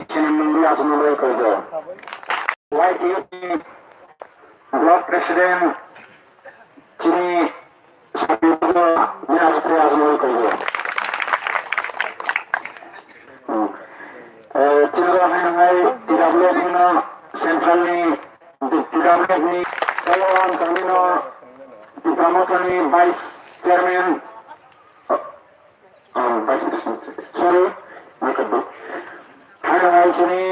Asmulai Kojo. YTUP Block President Chini Sabiono Minasri Asmulai Kojo. Children Hanai TWS Centrally TWS Taiwan Camino Pramotani Vice Chairman Vice President sorry Makadu Hanai Chini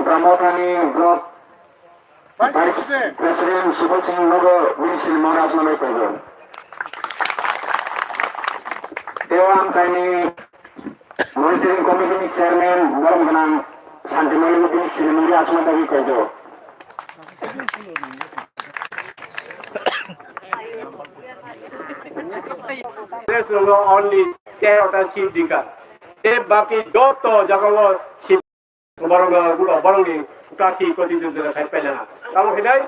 Pramotani Block Vice President Subal Singh Nogo Ministry Maharaj Malay Kojo. Dewan Kaini Monitoring Committee Chairman Baram Ganang Santimali Ministry Maharaj Malay Kojo. There's only 10 or seat dika. They baki doto jagawa seat barang prati koti tu dah saya pernah. Kamu hidai?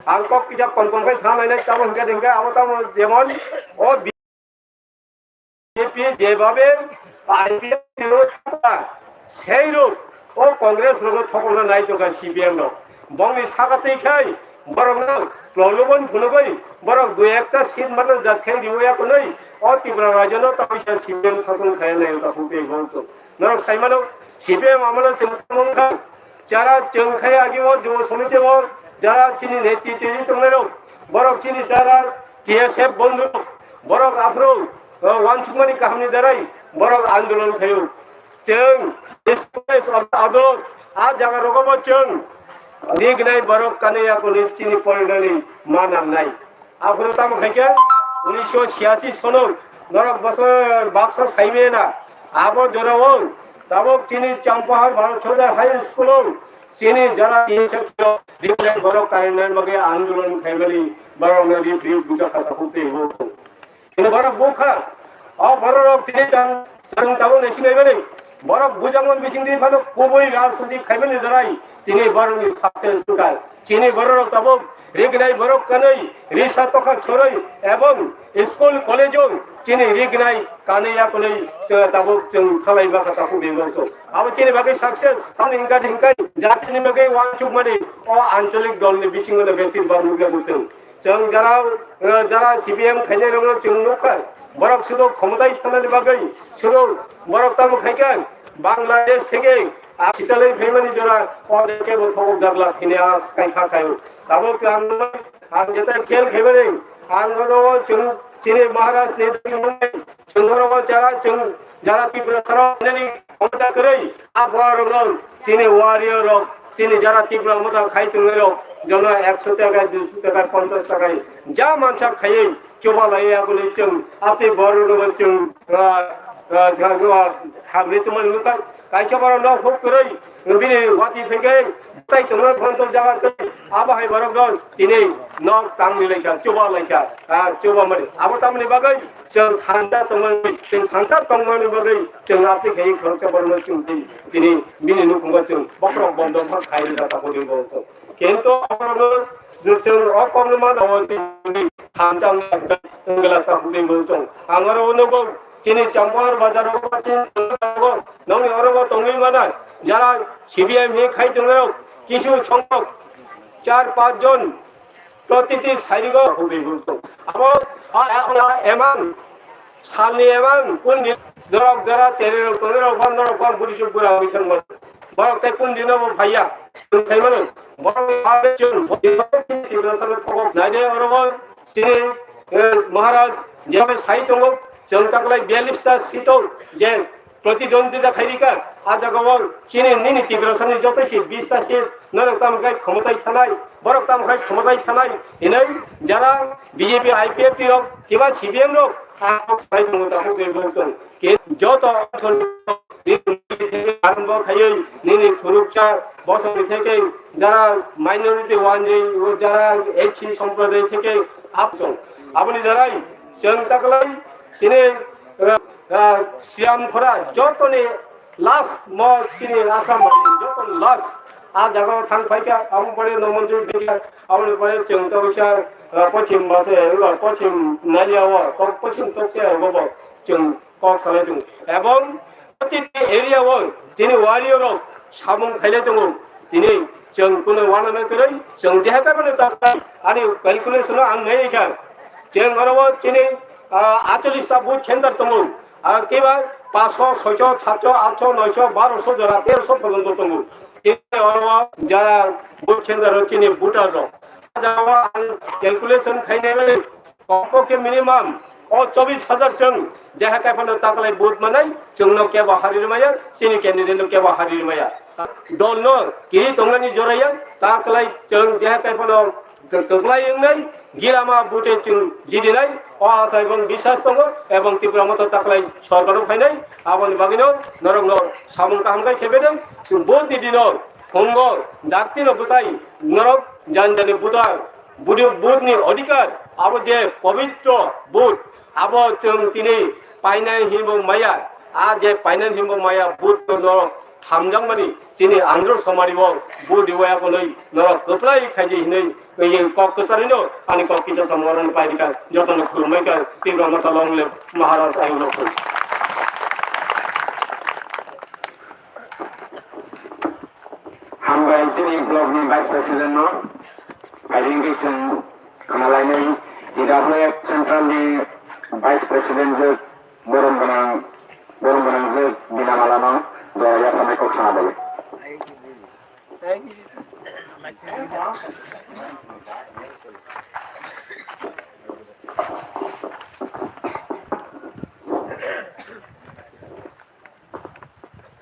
Angkok kita konfirmasi sama ini kamu hingga hingga awak tahu zaman oh BJP jebabe IPF terus সেই রূপ ও কংগ্রেস লোক থকনা নাই তো CPM লোক বঙ্গে সাকাতে খাই বরং প্রলোভন ভুলগই বরং দুই একটা সিট মানে জাত খাই রিওয়া কোনই ও তীব্র রাজন তবিসা সিপিএম শাসন খায় নাই তা ফুটে গন্ত নরক সাইমানো সিপিএম আমলা চংখা যারা চংখাই আগে ও যুব সমিতি ও যারা চিনি নেতৃত্বে তোমরা বরং চিনি যারা টিএসএফ বন্ধু বরং আফরো ওয়ানচুমানি কাহানি দ্বারাই বরং আন্দোলন খায়ু চং Express of Adol, Ajaga Rogobo Chung, Nignai Barok Kanaya Chini Polnani, Manam Nai. Abrutam Heke, Unisho Shiachi Sono, Norok Basar, Baksa Saimena, Abo Jorawon, Tabok Chini Champahar, Barachoda High School, Chini Jara, Nignai Barok Karinan Mage, Andulan family, Baronari, Brief Bujakata Hupe, in the Barak Boka, or Barok Tinitan, San Tabo Nation. বরক বুজামন বিসিংদি ভালো কোবই রাজনীতি খাইবেন দরাই তিনি বরং success দুকাল চিনি বরক তবক রিগনাই বরক কানাই রিসা তখা ছরই এবং school কলেজও চিনি রিগনাই কানাইয়া কলাই তবক চং থালাই বাকা তাকু বেগসো আবার চিনি বাকি সাকসেস কান ইনকা ঢিনকা জাতিনি বাকি ওয়ানচুক মানে ও আঞ্চলিক দলনি বিসিংনে বেশি বার মুগে বুঝছেন চং যারা সিপিএম খাইলে রং চং নৌকা বরক শুধু ক্ষমতায় থানার বাকি শুধু বরক তাম খাইকান বাংলাদেশ থেকে শীতলের ফেমানি জোড়া অনেকে খবর জাগলা কিনে আস খাইখা খায়ু তাবক আন যেটা খেল খেবে নেই আন্দোলন চিনি মহারাজ নেতৃত্বে চন্দ্রব যারা তীব্র সরানি ক্ষমতা করে আবহাওয়ার চিনি ওয়ারিয়র চিনি যারা তীব্র ক্ষমতা খাইতে জন 100 টাকায় 200 টাকায় 50 টাকায় যা মাংস খাইয়ে চোবা লাইয়া বলে চং আপনি বড় চং habri tuman luka kaisa bara no khop koroi bini wati phege sai tumra phontor jaga koi aba hai barok don tini no tangni laika choba choba mari aba tamni bagai chang khanda tuman chang khanda tongmani bagai chang apni khei khorcha barno chung tini bini nu kunga chung bokrok bondom ha khairi da ta kodin bo kento amaro chang okomman awati khamjang ngala ta kodin bo chung amaro onogo চিনি চাম্পার বাজার নং অরব তঙ্গি মানা যারা CBM হে খাই তোমরা কিছু সংখ্যক 4-5 জন প্রতিটি সাইরিগ হবে বলতো আবার এখন এমান সামনে এমান কোন দরক দরা তেরে তোদের বন্ধর কোন পুলিশ পুরা হইছেন বড় তে কোন দিন ভাইয়া তাই মানে বড় ভাবে চল ইব্রাহিম খবর নাইদে অরব চিনি মহারাজ যেভাবে সাহিত্য জনতাকলাই 42টা সিটও যে প্রতিদ্বন্দ্বিতা খাইরিকা আজ আগমন চিনি নিনি তীব্রসনি যত সিট 20টা সিট নরকতাম খাই ক্ষমতায় থানায় বরকতাম খাই ক্ষমতায় থানায় ইনাই যারা বিজেপি আইপিএফ তীরক কিবা সিপিএম লোক সাই ক্ষমতা হতে বলছেন যত আরম্ভ খাইয়ে নিনি থুরুকচা বসতি থেকে যারা মাইনরিটি ওয়ান যে যারা এইচসি সম্প্রদায় থেকে আপচন আপনি যারাই জনতাকলাই চিনি শ্রীরামখরা যতনে লাস্ট ম চিনি আসাম যত লাস্ট आ जगह थांग फाइका आम पड़े नमंजुर बिका आम पड़े चंगता बिसा पश्चिम बासे पश्चिम नालियावा पश्चिम तोसे चंग कक साले एवं প্রতিটি এরিয়া ওয়াল যিনি ওয়ারিয়র सामुं खायले दङ दिनै जों कुनु वानानो करै जों जेहाताबनो ताकाय आनि कैलकुलेसन आं नायखा जों मानव दिनै 48टा बुथ सेन्टार दङ केबा 500 600 700 800 900 1200 जरा 1300 পর্যন্ত दङ যারা বুথ সেন্টার দিनै ভোটার दं जावा कैलकुलेसन खायनाय कमपक्षे मिनिमाम 24,000 जों जेहाताय फनो ताकाय बुथ मानाय जोंनो केबा हारिमाया सिनि केन्डिडेटनो केबा हारिमाया दलनो किरि तंलानि जराया ताकाय जों जेहाताय फनो गोग्लायनाय गिलामा बुथे जों जिदिनाय असायबन বিশ্বাস दङ एवं त्रिपुरा मत ताकाय सरकारो फायनाय आबन बागिनो नरंनो सामुं कामगाय खेबेदों बुथ दिनो फंगो दाक्तिनो बसाय नरक जानजानि बुधार बुधनि अधिकार अब जे पवित्र बुथ अब जों दिनै पाइनाय हिमो माया जे पाइनाय हिमो माया बुथ नरक थामजांमानि दिनै आंध्र समारिव बुथ दिवायाखौनै नरक गोप्लाय खायदि हिनै कक कसारिनो आनि कक किचा समरन पाइरिका जतन खुलमायका तीव्र मत लंगले महाराज आयुलखौ हामबाय जोंनि ब्लकनि भाइस प्रेसिडेन्ट नो आइडेन्टिफिकेसन खालामनाय इदाबो सेन्ट्रेलनि भाइस प्रेसिडेन्ट जो बरम गोनां जो बिनामालानो जया थानायखौ खोनाबाय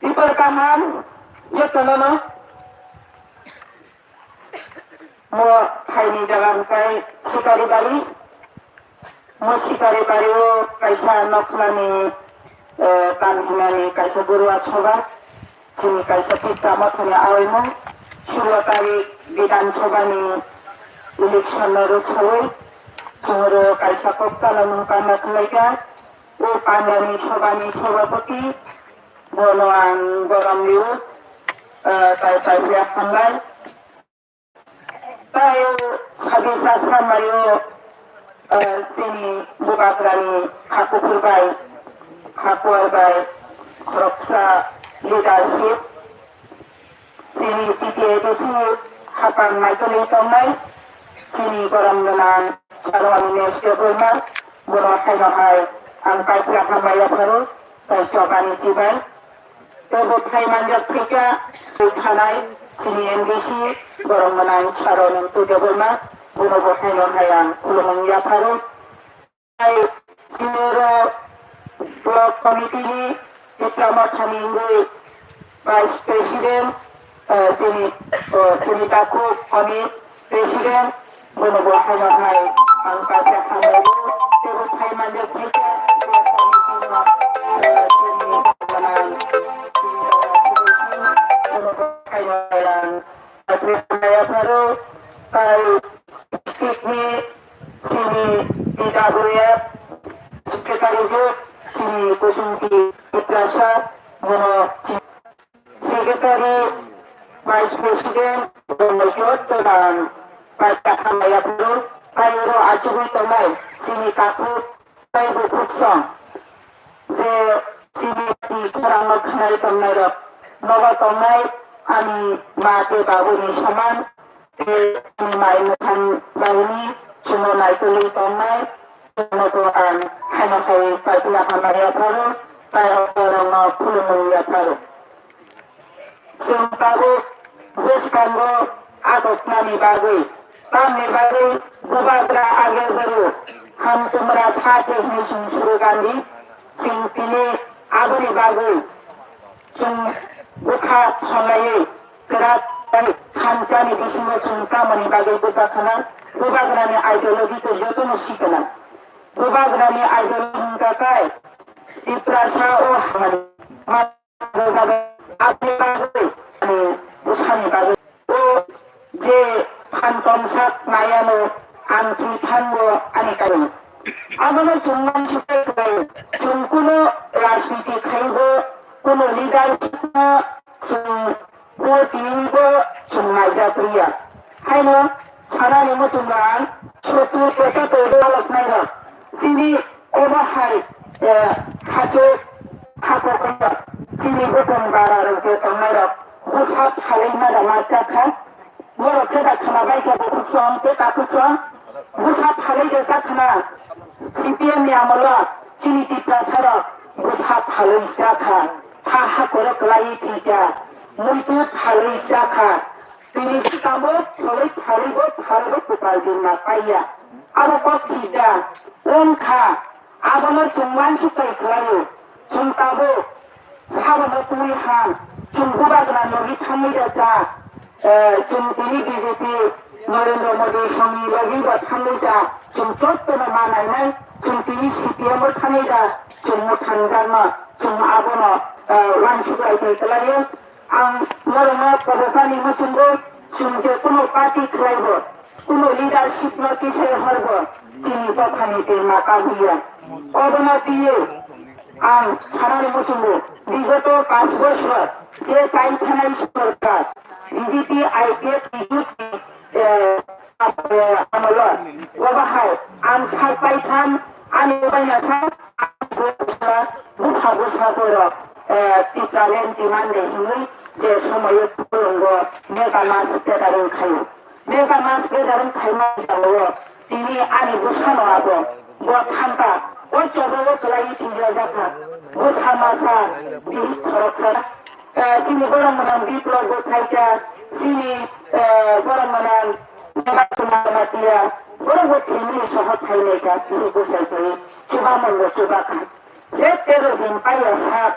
Dipertahan ya tonono mo haini jalan kai sikari bari mo sikari bari o kaisa noklani kanhimani kaisa guru ashoba sini kaisa pita mathani awimo surwatari bidan sobani election ro chhoi chhoro kaisa koptala nungkana khlaika o pandani sobani sobapati Bonoan Boram Liut Tay Fiakanlay Tayo Sabisa Samayo Sini Bukakrani Haku Purbay Haku Arbay Koroksa Leadership Sini PTATC Hapan Maituli Tomay Sini Boram Donan Sarwan Nesya Burma Bono Hainohay Ang Tay Fiakamaya Paru Tay Siobani Sibay Terbukti manjat Afrika Tanai Sini MDC Borong menang Sharon untuk Debolma Bunuh Bohayon Hayang Ulumung Yaparu Hai Sinero Blok Komiti ini Diplomat Haminggu Vice President Sini Taku Komit President Bunuh Bohayon Hayang Angkat Yaparu Terbukti manjat Afrika Blok Komiti ini Sini menang Saya baru tahu ini sini tidak boleh sekretariat sini Kusumti Iprasa Mono Sekretari Vice President Domesot dan Pak Hamaya baru Kairo Acubi Tomai sini takut saya berkutsong je sini di kurang mengenai Tomai Nova Tomai Ani mati babuni saman mai mutan bauni semua naik tuli tomai semua tuan hanya kau payah hamaya paru payah orang mau pulung ya paru semparu bus kambo atot nani bagui kami bagui bubadra agar baru ham tumras hati ini suruh gandhi sing pini abuni bagui sing Buka hamai kerat dari hancani di semua cungka menibagai pusakana bubagrani ideologi terjatuh musikana bubagrani ideologi kakai iprasa oh hamani maka apa bagai ani usani bagai oh je hantom sak nayano antri thango ani kayu amana cungan sukai kai cungkuno rasmiti khaibo Kuno leadership na tingin ko sumay sa priya. Hay no, sana ni mo sumaan, sutu pwede todo alak na yun. Sini oba hay, haso hako kaya, sini utong bararo sa itong mayroon, বুঝা ফালাই না রামা চাখা বড় খেদা খানা বাইকে কুসম তে কাকুসম বুঝা ফালাই রে চাখনা সিপিএম ni আমলা চিনিতি প্রাসার বুঝা ফালাই চাখা হা হা করে ক্লাই ঠিকা মুইতু ফালাই চাখা তিনি কামো সবাই ফালিব ফালব কুপালদিন না পাইয়া আরো কঠিটা ওনখা আবনো চুমান সুপাই খালাयो চুমতাবো সাবনো তুমি হান চুমগুবাগনা নগি থামি রাজা চুমতিনি বিজেপি নরেন্দ্র মোদী সঙ্গী লগি বা থামি যা চুম চত্তনা মানাই নাই চুমতিনি সিপিএম থামি যা চুম মুঠানগারমা চুম আবনো ওয়ান সুপাই খালাयो आं मरना कबकानि मसुंगो चुमजे कोनो पार्टी खालायबो कोनो लिडारशिप न किसे हरबो तिनि बखानि ते माकाबिया अबना दिए आं सारानि मसुंगो बिगत 5 বছর যে চাইছানাই সরকার বিজেপি আইকে বিজেপি আমল ওবাহাই आं সারপাই খান आनि বাইনা सा बुखा बुखा कर টিকালেন ডিমান্ডে হিমই যে সময়ে তুলঙ্গ মেগা মাছ কেদারেন খাইও মেগা মাছ কেদারেন খাইমা যাবো তিনি আনি বুঝানো আবো বখান্তা ওই চবো চলাই তিনরা জাকা বুঝা মাছা তিনি খরচা তিনি গরম মনান বিপ্লব খাইতা তিনি গরম মনান মাতিয়া গরম তিনি সহ খাইলে কা তিনি বুঝাই করি চুবা মন্দ চুবা খাই যে 13 দিন পাইয়া সাত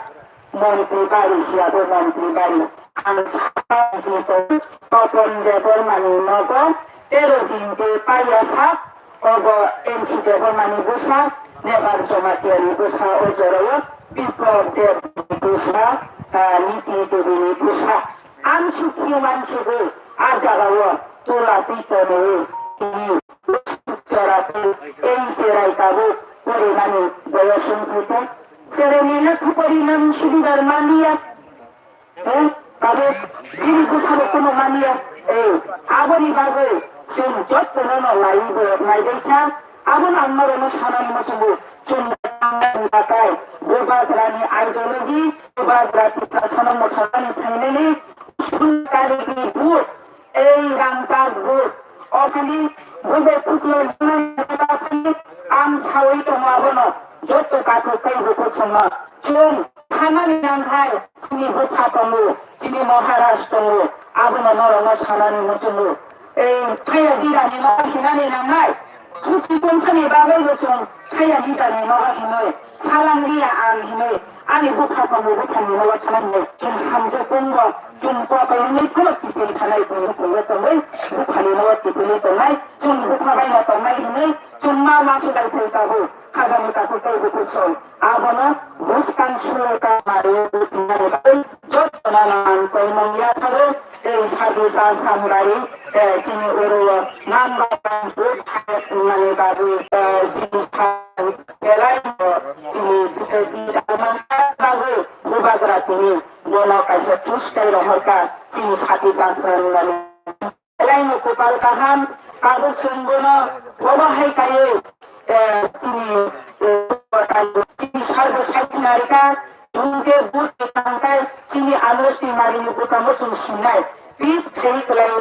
মন্ত্রী বাড়ি সিয়াবো মন্ত্রী বাড়ি তপন দেবর মানি নগ 13 দিন যে পাইয়া সাত অব এনসি দেবর মানি বুসা নেবার জমাতিয়ারি বুসা ওজর বিপ্লব দেব বুসা নীতি দেবী বুসা আনসুখী মানসিগো আর জাগাও তোলা পিতনে চড়াতে এই সেরাই কাবু পরিমাণে বয়সন হইতে সেরেনি লক্ষ পরিমাণ সুবিধার মানিয়া তবে তিনি গুছাবো কোনো মানিয়া এই আবরি বাগে চুন যত লাইব নাই দেখা আবন আমার অনুষ্ঠান মতো চুন ঢাকায় গোবাগ্রানি আইডিওলজি গোবাগ্রাতি প্রশ্ন মোঠানি ফাইনালি সুলতানি বুট এই রামচাঁদ বুট অখালি ভুবে খুচলো আম ছাওই তো মাবনো যত কাকু কাই বুকছম চুন খানানি নাংহাই চিনি বুথা তমু চিনি মহারাষ্ট্র আবনো নরম সানানি মচমু এই ছায়া দিরানি নহিনানি নাংহাই খুচি পৌঁছানি বাবাই বচন ছায়া দিরানি নহিনই সালাঙ্গিয়া আন হিনই আনি বুথা তমু বুথানি নলা খানানি চুন হামজে কুঙ্গ চুন পাপাইনি কোনো কিছু থানাই কোনো কোনো তমই বুথানি নলা টিপুলি তমাই চুন বুথা বাইনা তমাই হিনই চুন মা মাসু দাইতে তাবো খাজানি কাকু কাই বুকছন আবনো বুসকান সুলকা মারে বুথনারে যতনা নাম কই মঙ্গিয়া থারো এই সাদি সা সামরাই চিনি ওরো নাম বাবান বুট হাস মানে বাবু চিনি খান এলাই চিনি দুটি আমান বাবু বুবাগরা তিনি বনো কাইসে চুস্কাই রহকা চিনি সাদি সা সামরাই এলাই কোপাল কাহান কাবু সুনবনো ওবাহাই কায়ে চিনি সর্বসাইক নারিকা তুমকে বুট কাঙ্কায় চিনি আলোচি মারিনি বুকামো চুন সিনাই পিপ খেই কলাই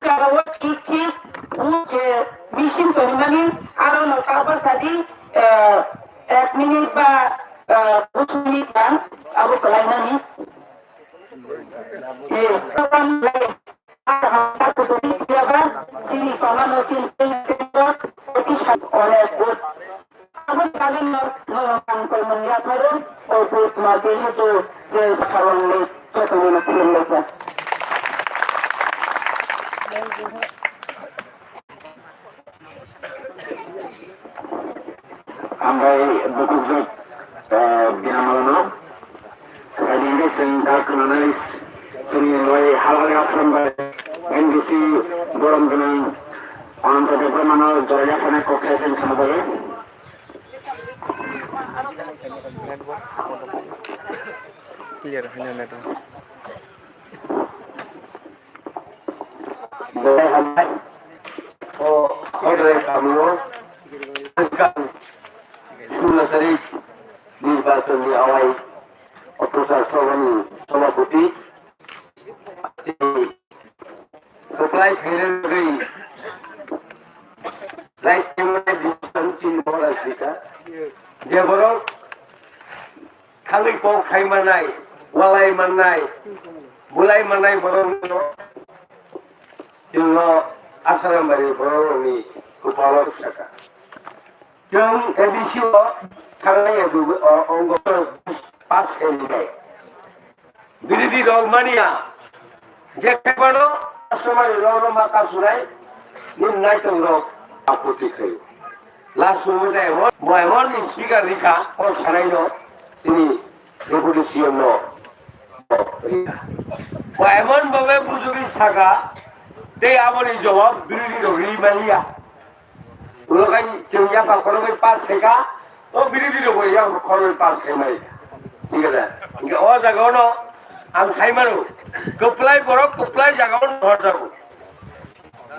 কারাও ঠিক ঠিক বুঝে মিশিন তরিমানি আরো নকাবা সাদি 1 মিনিট বা 2 মিনিট না আবু কলাই নানি প্রোগ্রাম লাগে আর হাতা কুতুবি দিয়াবা চিনি কমানো চিনি প্রতিশত অনেক বুট আবার কালিন নাম কলমনিয়া ধরো ও বুট মাঝে হেতু যে সাকারণে চটমনে খুলে লেখা আমরা এই বুকুজক বিনামানো এদিকে সেন্টার কানাইস সরি ওই হালহালে আশ্রম এনডিসি গরম দিন অনন্ত দেবমানো জয়লাখানে কক্ষেছেন সমাজে clear hanya network boleh hamai oh order kamu kan sudah tadi di bahasa di awal operasi sawani sawaputih apply finally like something more as Vika. Develop Kaliko Kaimanai, Walai Manai, Bulai Manai Borono, you know, Asaramari Boroni, Kupalo Saka. Young Edisio, Kalaya or pass any day. Billy Dog Mania. Jekabano, somebody Loro Makasurai, in night of rock, Apothecary. Last moment I want, my one is Speaker Rika or Sarino, in the Buddhism. Why one Baba Puzuri Saga, they are on his job, Billy of Rimania. Logan Chinyapa Koromi Pass Hega, or Billy of Young Koromi Pass Hega. All the Gono. I'm Simon. Comply borok, comply jagaon horjago.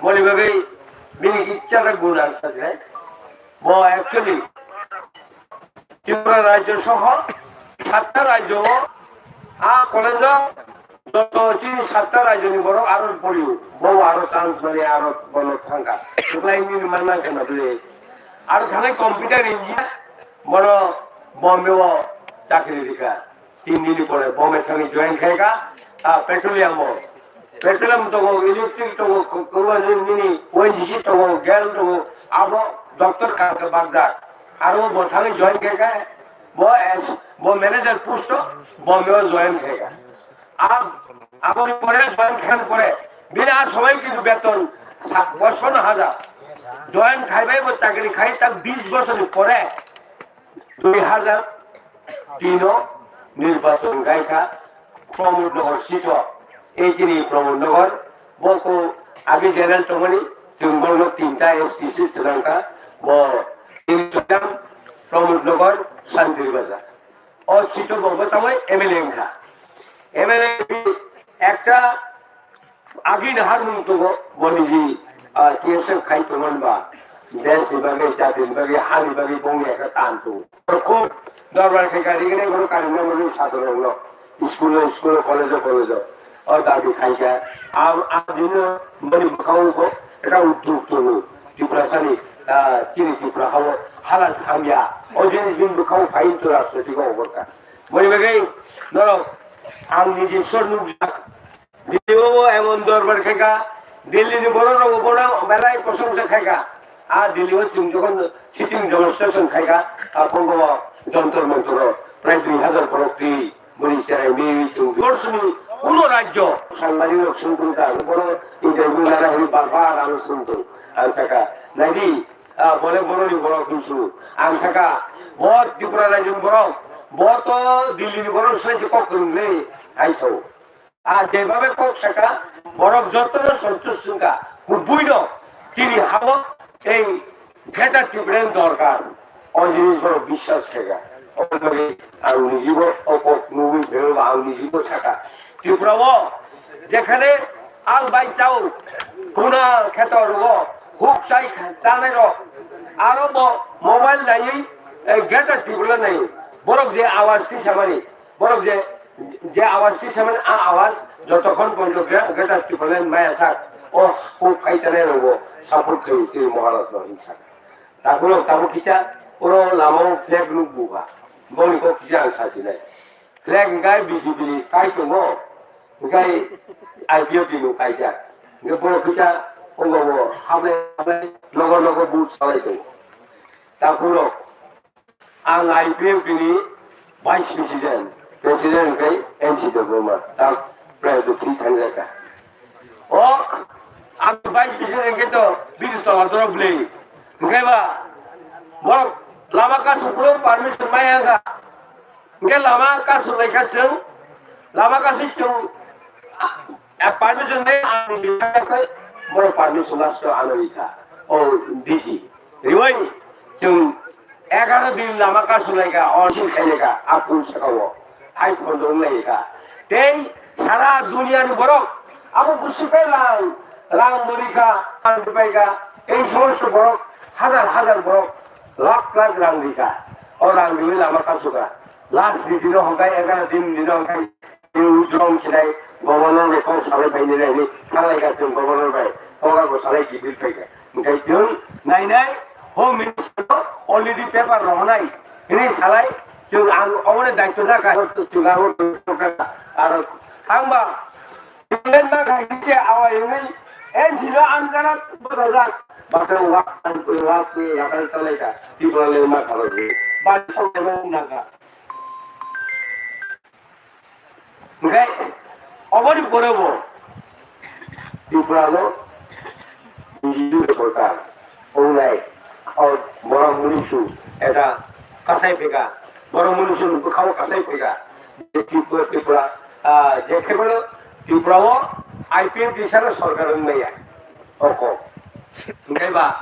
Boli bagai bini ichara guna sajai. Bo actually Tripura Rajyo soho 7টা রাজ্য college যত 7টা রাজ্য নি বড় আরো পড়িও বহু আরো chance মানে আরো বড় থাকা সেটাই নি মাননা কেন বলে আর থানে কম্পিউটার ইঞ্জিনিয়ার বড় বম্বেও চাকরি দিকা 3 দিন পরে বম্বে থানে জয়েন খাইগা পেট্রোলিয়াম তো ইলেকট্রিক তো কোন মিনি ওএনজিসি তো গ্যাল তো আবো ডক্টর কাকে বাগদার আরো বথানে জয়েন খাইগা वो मैनेजर पोस्ट बॉम्बे जॉइन करेगा आप আপনি পরে জয়েন খান করে বিনা সময় কিন্তু বেতন ৫৫,০০০ জয়েন খাইবাই ও চাকরি খাই তার 20 বছর পরে 2003 নির্বাচন গায়িকা প্রমোদনগর সিট এই যিনি প্রমোদনগর বলকো আগে জেনারেল টমনি সিম্বল 3টা এসটিসি শ্রীলঙ্কা ও ইনস্টাগ্রাম প্রমোদনগর শান্তির বাজার ও সিট বলবো তাই এমএলএ খা এমএলএ একটা আগিন হারমুন তো বনিজি কেসব খাই প্রমাণ বা দেশ বিভাগে জাতি বিভাগে হাল বিভাগে বঙ্গে একটা টান তো খুব দরবার থেকে এখানে কোনো কারণ মানে সাধারণ স্কুল কলেজ ও দাবি খাইকা দিন মানে খাওয়া এটা উদ্যোগ তো ত্রিপুরাশালী চিনি ত্রিপুরা খাওয়া হালাল খামিয়া ও জিনিস কিন্তু খাও ফাইন তো রাখছে ঠিক অবস্থা বলি বেগাই ধরো আমি নিজে স্বর্ণ দিল্লিও এমন দরবার খাইকা দিল্লি বড় বড় বেলায় প্রশংসা খাইকা আর দিল্লিও যখন সিটিং ডেমনস্ট্রেশন খাইকা পঙ্গ যন্ত্র মন্ত্র প্রায় 2000 প্রতি বলি চাই দর্শনী কোন রাজ্য সাংবাদিক শুনতা বড় ইন্টারভিউ দ্বারা বারবার আলোচনা তো আনসাকা নাইদি বলে বড় কিছু আনসাকা বহুত ত্রিপুরা রাজ্য বড় বহুত দিল্লি বড় শুনেছি কখন নেই আইসো আর যেভাবে কক শাখা বরফ যত্ন সন্তোষা বুঝল তিনি হাব এই ঘেটা টিপড়েন দরকার ও জিনিস বড় বিশ্বাস শেখা আর নিজীব নবী ভেবে আর নিজীব থাকা ত্রিপুরা যেখানে আল বাই চাও কোনা খেত হুক চাই চানে আরো মোবাইল নাই ঘেটা টিপলে নাই বরফ যে আওয়াজটি সামানি বরফ যে আওয়াজটি সামনে আওয়াজ যতক্ষণ পর্যন্ত গেটার টিপলেন মায়া থাক ও খুব খাইতে রব সাপোর্ট খাই মহারাজ হিংসা তারপরে তারপর কিচা পুরো লামাও ফ্ল্যাগ লুক বুবা বলি কো কিচা সাথে নাই ফ্ল্যাগ গাই বিজেপি কাই তো গাই আইপিও দিনু কাইজা পুরো কিচা অঙ্গ হাবে লগর বুট চালাই তো তারপরে আং আইপিও দিনি vice president kay NCW tak prayo to 300 ka o ang vice president kito bill to adroble kay ba mo lama ka supro permission maya ka kay lama ka sulay ka chung lama ka si chung permission ne ani kay mo permission last to America o DC riwai chung 11 দিন lama ka sulay ka অসীম খাইলেকা আপন সকাও iPhone দৌড়লেকা তেই সারা দুনিয়ার বড় আবু বুঝতে রাম মরিকা পাইকা এই সমস্ত বড় হাজার বড় লাখ রাঙ্গিকা ও রাঙ্গি আমার কাছে লাস্ট দিনও হকাই 11 দিন হকাই উজ্জ্বল সেটাই gobernor ni kau salai bai ni ni salai ka jeng gobernor bai kau ka salai gibil bai ka ngai jeng nai home minister already paper rohnai ini salai jeng ang awone daitto na ka juga ka ar hangba Ingin maka ini awal ini sila angkara berada bahkan waktu yang akan selesai di bulan 5 kalau ini banyak orang naga. Mungkin awal di Borneo di Borneo di kota orang orang Malaysia ada kasai pega orang Malaysia kau kasai pega di Borneo jadi kalau Tiprawo IPM di sana sorgaran maya. Oko. Ngai ba.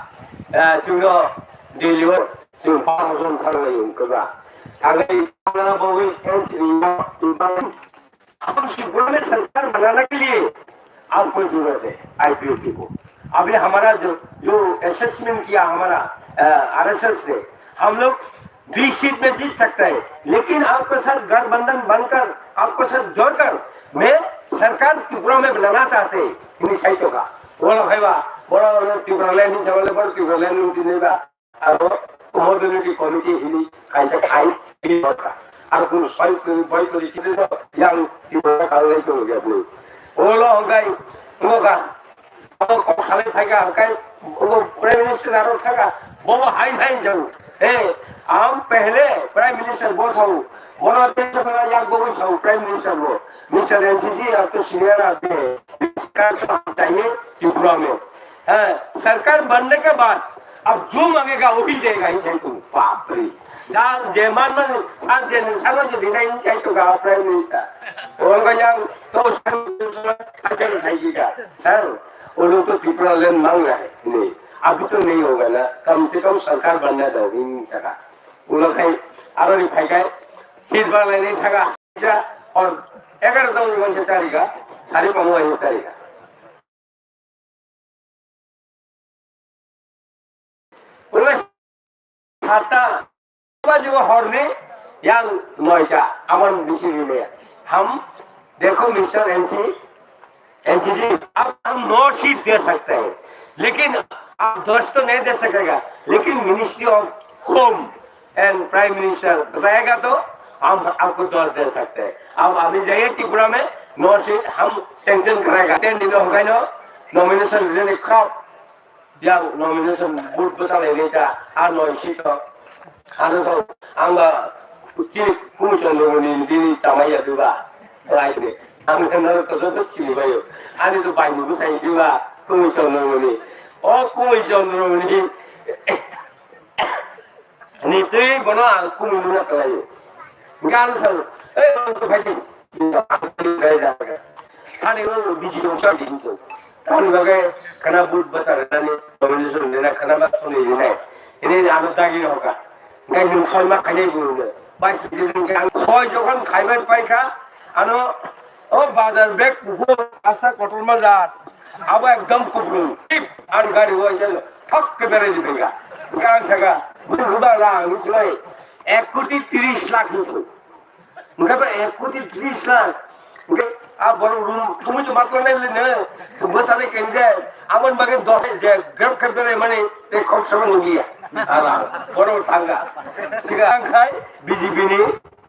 Cuma di luar cuma pasang thang lagi kerja. Agai mana bawa engineer timbang. हम शिवपुर में सरकार बनाने के लिए आपको जरूरत है IPM को. अभी हमारा जो असेसमेंट किया हमारा RSS ने हम लोग 20 सीट में जीत सकते हैं लेकिन आपके साथ गठबंधन बनकर आपको साथ जोड़कर मैं सरकार त्रिपुरा में बनाना चाहते हैं इन साइटों का बोलो भाई बा बड़ा त्रिपुरा लैंड चावल बड़ त्रिपुरा लैंड नहीं बा अब मोदन की कमिटी हिली काइसे खाई हिली का और कुछ साइट बाई तो इसी तो yang त्रिपुरा का ले तो गया अपने बोलो गई उनका अब खाली फाइका कई वो प्राइम मिनिस्टर आरो था वो हाई हाई जाऊं हम पहले प्राइम मिनिस्टर बोस हूं बोलो देश में या बोस हूं प्राइम मिनिस्टर वो मिस्टर एनसीजी आपको सीनियर आते हैं सरकार चाहिए त्रिपुरा में सरकार बनने के बाद अब जो मांगेगा वो भी देगा ही चाहिए तुम बाप रे जान जेमान में साथ जे निशान जो देना ही चाहिए तो का प्राइम मिनिस्टर और का yang तो सर चाहिएगा सर वो लोग तो त्रिपुरा लैंड मांग रहा है नहीं अभी तो नहीं होगा ना कम से कम सरकार बनना दो इन टका वो लोग है आरो नहीं फाइका सीट पर लेने टका और 11 tahun से तारीखा सारी पमुआ ये तारीखा उन्हें खाता जो हॉर्ने yang नोइटा अमन बिसिरी में हम देखो मिस्टर एनसीजी अब हम 9 सीट दे सकते हैं लेकिन आप 10 तो नहीं दे सकेगा लेकिन ministry of home and prime minister बताएगा तो हम आपको 10 दे सकते हैं अब अभी जाइए त्रिपुरा में 9 सीट हम सेंक्शन करेगा 10 दिन होगा ना नॉमिनेशन लेने क्रॉप या नॉमिनेशन बूथ बता लेने का आ 9 सीट आरो तो आंगा कुछ कुमुचंद्रमणि दिनी चामाया दुबा राइट हम नर तो चिनि बायो आनि तो बाइनु बसाइ दुबा कुमुचंद्रमणि ओ कुमुचंद्रमणि नि तै बना कुमुनुना कलायो गान सर ए तो भाई गए जाएगा खाने वो बिजली का दिन तो खाने बगे खाना बूट बता रहा नहीं नॉमिनेशन लेना खाना बात सुने लेना इन्हें आदत की होगा गाय हम सोई मा खाने बोलने बाइक दिन के सोई जो हम खाइबे पाइका आनो ओ बाजार बैग वो आशा कटोर में जा अब एकदम कुबरू और गाड़ी वो चल ठक के बेरे दिखेगा गान सगा बुढ़ा ला मुझे 1,30,00,000 मुझे मुझे पर 1,30,00,000 आप बड़ो रूम तुम जो बात करने ले ना तो बहुत सारे केंद्र अपन बगे दो ग्रब कर दे मने ते खूब समझ हो गया आला बड़ो थांगा सिगा खाई बीजेपी ने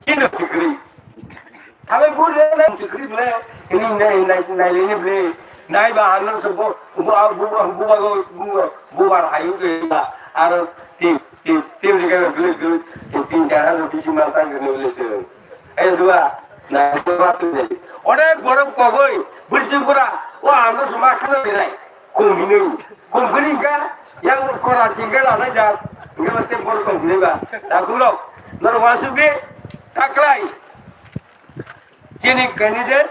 किन सिकरी हमें बोल रहे ना सिकरी ले इनी नहीं लेने ले नहीं बा आनंद सब बुआ हायु के और तीन जगह बिल 3-4 रोटी मारता करने ले ए दुआ ना बात नहीं অনেক গরম কগই বুঝছি পুরা ও আমরা সময় খানা দেয় কমিনি কমগনি গা yang করা tinggal ada যা গেলে বড় কমগনি বা রাখুলো নর মাসুবি তাকলাই যিনি कैंडिडेट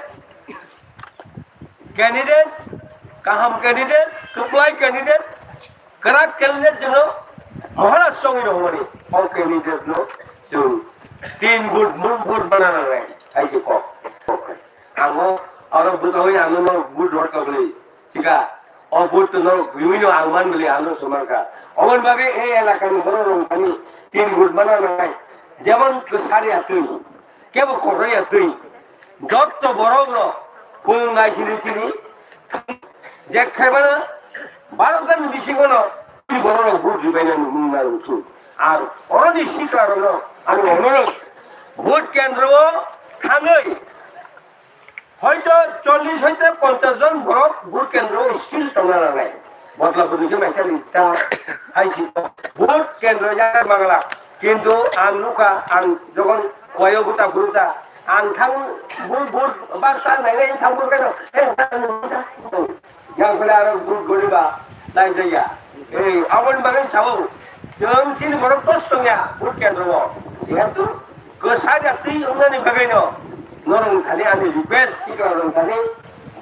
কাহাম कैंडिडेट सप्लाई कैंडिडेट करा कैंडिडेट जनो महाराज संगी रहमनी और कैंडिडेट नो जो 3 गुड बनाना है ऐसे को आंगो और बुझाई आंगो नो गुड वर्क करले ठीका और बुट तो नो विभिन्न आंगमान बले आंगो समारका अमन बागे ए इलाका में बरो रंग पानी 3 गुड बनाना है जेमन तो सारी आतुई केबो खरई आतुई जब तो बरो नो হুঙ্গাই ছিলি যে খাইবানা ভারতের মিশিংন বড় ভোট দিবেন হুঙ্গার উঠু আর অরণি শিকার আমি অনুরোধ ভোট কেন্দ্র থাঙই হয়তো 40 হইতে 50 জন বড় ভোট কেন্দ্র স্টিল টনা লাগাই বদলাপুরিকে মেকালিটা আইসি ভোট কেন্দ্র জায়গায় বাংলা কিন্তু আন লুকা আন যখন কয়গুতা গুরুতা আন থাং ভোট ভোট বার্তা নাই নাই থাং ভোট কেন yang pada orang guru ba lain saja. Awan bagai sawo. Jangan sini baru kosongnya bukan robo. Ia tu kesadaran orang ni bagai no. Norong tadi ada request kita orang tadi.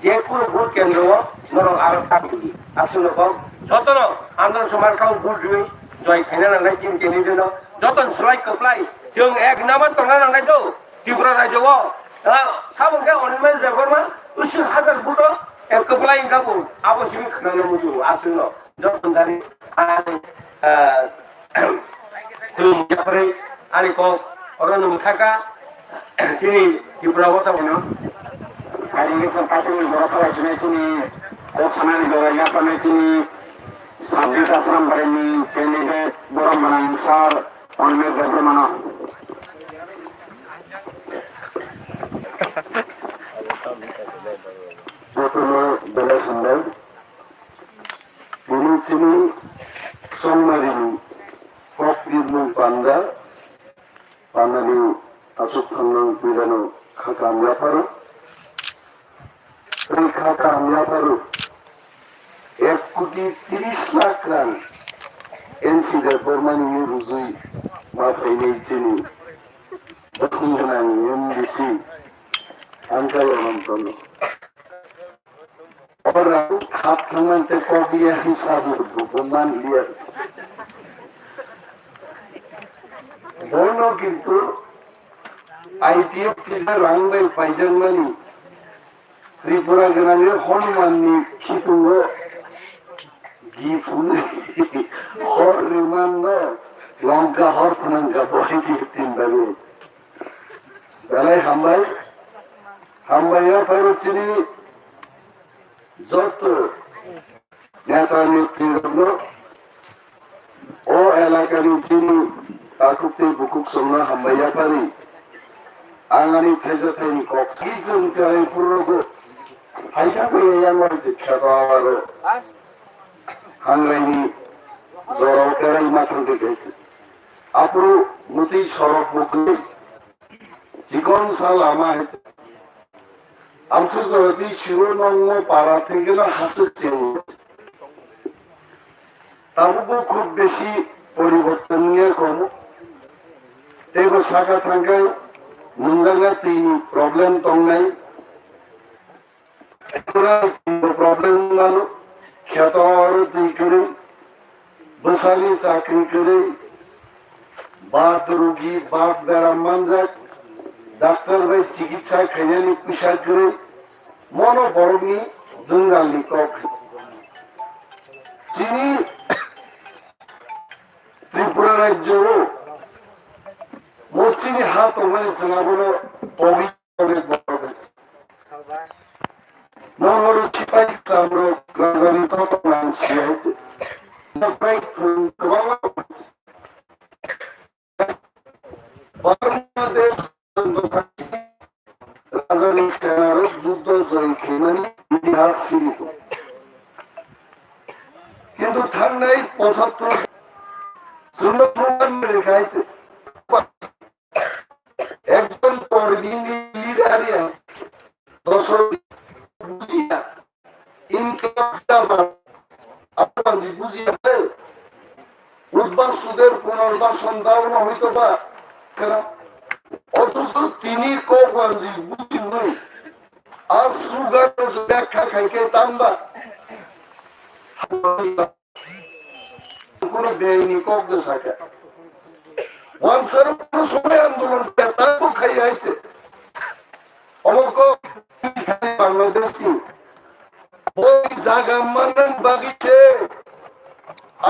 Dia pun bukan robo. Norong Arab tapi. Asal kau. Jotono andor semar kau budi. Joy kena nangai cing kini jono. Joton selai keplai. Jeng ek nama tengah nangai tu. Tibra raja wo. Sabun ke orang main reforma. Usul hadal budo. Keplai kamu, apa sih kerana muju asal jangan dari belum japri, ani kau orang memukaka sini di Pulau Taman. Hari ini sempat ini berapa lagi sini, kok sana di bawah apa sini, sabit asram ini kandidat borong menang besar, only bagaimana? প্রথমে বেলা সন্ধ্যায় তিনি ছিলেন সম্মানিনী প্রকৃতি পান্দা পান্নালি আসুক থান্নাং পিরানো খাতা আমরা পারো এই খাতা আমরা পারো 1,30,00,000 রান এনসিদের পরমানি রুজুই মাথায় নিয়েছিনি দক্ষিণ এমডিসি আন্দোলন orang hak dengan teknologi hisab berhubungan lihat. Bono কিন্তু IPF kita rangai pajang mani. Tripura gananya Hanuman ni kitunggo gifun hor rimanda langka hor penangga boy kitin baru. Balai hambai ya parucini যত নেতা নেতৃবৃন্দ ও এলাকার যিনি তাকুতে বুকুক সমনা হামাইয়া পারি আঙানি থেজে থাই cock কিজন চাই পুরোগো হাইকা কই আমার যে খেতাওয়ারো হাংরাইনি জরাও কেরাই মাত্র দেখেছে আপরু নতি সড়ক মুখে জীবন সাল আমার আন্তর্জাতিক শিরোনাম্য পাড়া থেকে না হাসছে তারপর খুব বেশি পরিবর্তন নিয়ে কম তেগো শাখা থাকায় মুন্দাঙ্গা তিন প্রবলেম তংনাই প্রবলেম নালো খ্যাত তুই করে বসালি চাকরি করে বাদ রোগী বাদ বেড়াম মানজাক ডাক্তার ভাই চিকিৎসা খাইনি পুষার করে মনো বরণী জঙ্গালি কক যিনি ত্রিপুরা রাজ্য মচিনি হাত ওখানে চেনাগুলো অনেক বড় হয়েছে নহর সিপাহী চামড় রাজধানী তত মানুষ হয়েছে বাংলাদেশ রাজধানী সেনার যুদ্ধ জয়ী মানে ইতিহাস সীমিত কিন্তু ঠান্ডায় 75 রেখাইছে একজন লিডারই বুঝিয়া আপনার বুঝিয়া উদ্বাস্তুদের পুনর্বাসন দেওয়া হইতো বা অথচ তিনি কৌগঞ্জি বুঝি নই আজ সুগার ব্যাখ্যা খাইকে তাম্বা কোন বেআইনি কব্জা থাকে ওয়ানসার কোন সময় আন্দোলন তাকে খাই আইছে অমক বাংলাদেশ কি ওই জায়গা মানন বাগিছে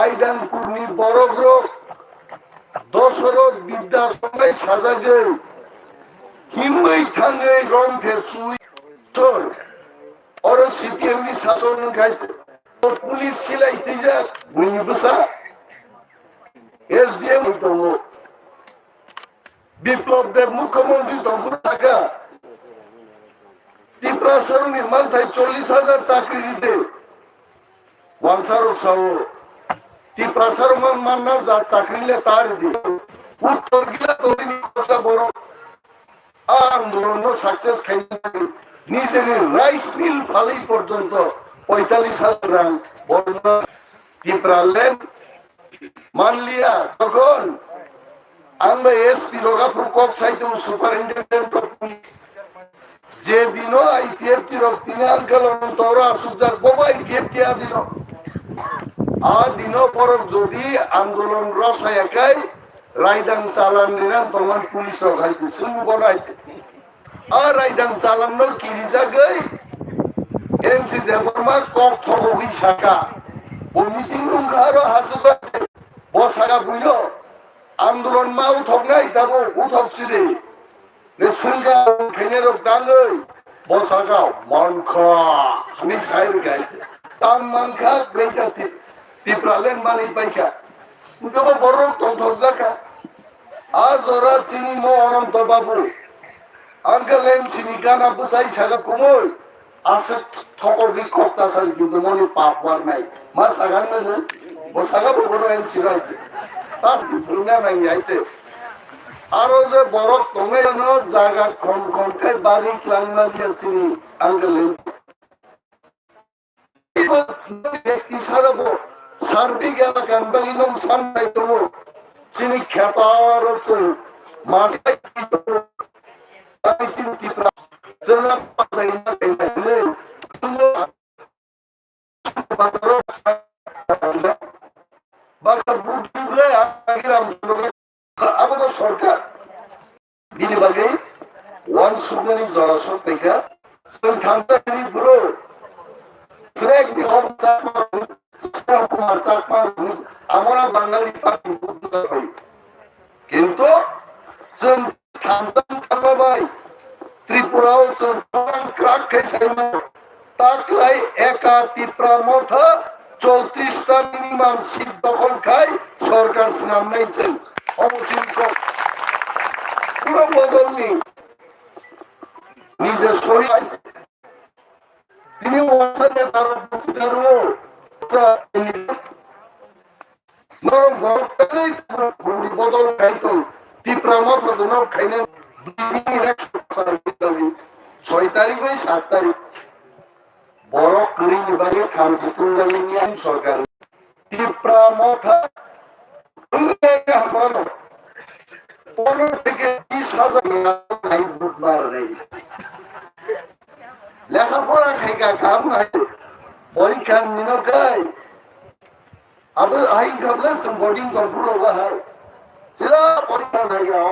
আইদান কুর্নি বড় গ্রহ দশরথ বিদ্যা সবাই সাজা গে হিমই থাঙ্গে রং ফের সুই চল boro CPM ni শাসন খাইছে পুলিশ সিলাইতে যা বুঝি বসা SDM দম বিপ্লব দেব মুখ্যমন্ত্রী দম টাকা ত্রিপুরা সরু নির্মাণ থাই 40,000 চাকরি দিতে ওয়ানসারক সহ ত্রিপুরা সরু মান্না যা চাকরি লে তার দি উত্তর গিলা তৈরি খরচা বড় আন্দোলন সাকসেস খাইতে নিজের রাইস মিল ফালি পর্যন্ত 45,000 রান বর্ণনা ত্রিপুরা লেন মানলিয়া তখন আমরা এসপি লোকাপুর কক চাইতে সুপারিনটেন্ডেন্ট অফ পুলিশ যে দিনও IPF টি রক্তিনে আন্দোলন তোর আসুদার বাবা IPF টি আদিন দিনও পর যদি আন্দোলন রসায় একাই রায়দান চালান নিরান তখন পুলিশ রখাইছে শুনু বনাইছে রায়দান চালানো কিরি জায়গায় এনসি দেবর্মা কক থবগি শাখা ও মিটিং রুম আরো হাসপাতাল বসাগা বুঝল আন্দোলন মা উঠক নাই তারপর উঠকছি রে নেসঙ্গা খেনের দাঙ্গই বসাগাও মানখা আমি সাইর গাইছে তাম মানখা গ্রেটা টিপ্রালেন মানি পাইখা উঠব বড় তন্ত্র জাকা আজ ওরা চিনি মো অনন্ত বাবু আঙ্কেলেন চিনি গানা বসাই সাগা কুমোই আছে থকর বি কক্তা সাল কিন্তু মনে পাপ মার নাই মা সাগান না বসাগা বড় এন সিরাইতে তাস কি ফুলনা নাই আইতে আরো যে বড় তোমে জানো জায়গা কোন কোন কাই বাড়ি ক্লাংনা দিয়েছিনি আঙ্কেলেন ব্যক্তি সারাব সার্বিক এলাকান বাগিনম সামলাই তোমো চিনি খেতার আছে মাসাই কি তোমো আমি চিন্তি জনা পাতাই না পেলে তোমো বাজারো বাজার বুট দিলে আগিরাম আমাদের সরকার বিনিবাগে ওয়ান সুগনি জরাসর থেকে থানতানি পুরো ফ্ল্যাগ দি অবস্থান কুমার চাকমা আমরা বাঙালি পার্টি কিন্তু जों थांजाम थांबाय त्रिपुराव जों क्राक खायसायमोन ताकलाय एका त्रिपुरा मथा 34টা মিনিমাম সিট দখল খাই সরকার নামনাইছে অবচিন্ত পুরো বদলনি নিজে সহিত তিনি ওয়াসাতে তার বক্তব্য নরম গরমটাই বদল খাইতো ত্রিপুরা মতো জন্য খাইনে 6 তারিখ 7 তারিখ বড় করি বিভাগে খামসি তুলনামিনিয়ান সরকার ত্রিপুরা মথা 15 থেকে 20,000 বুধবার নেই লেখাপড়া খাইকা কাম নাই পরীক্ষা নিনকাই अब आई गबलन संबोडिंग कंट्रोल होगा है सीधा परीक्षा नहीं गया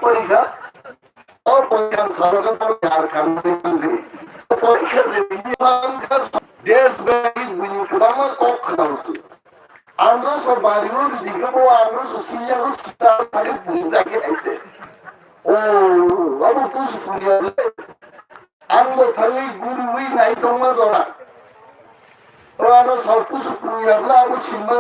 परीक्षा और परीक्षा सारों का पर यार करने नहीं परीक्षा से विज्ञान का देश में विनिकुलामा को खनाउसी आंध्र सो बारियों दिखा वो आंध्र सो सीनिया को सीधा वाले पूजा के ऐसे ओ अब पूछ पूजा आंध्र थली गुरु हुई नहीं तो मज़ा तो आना सब कुछ पूजा वाला वो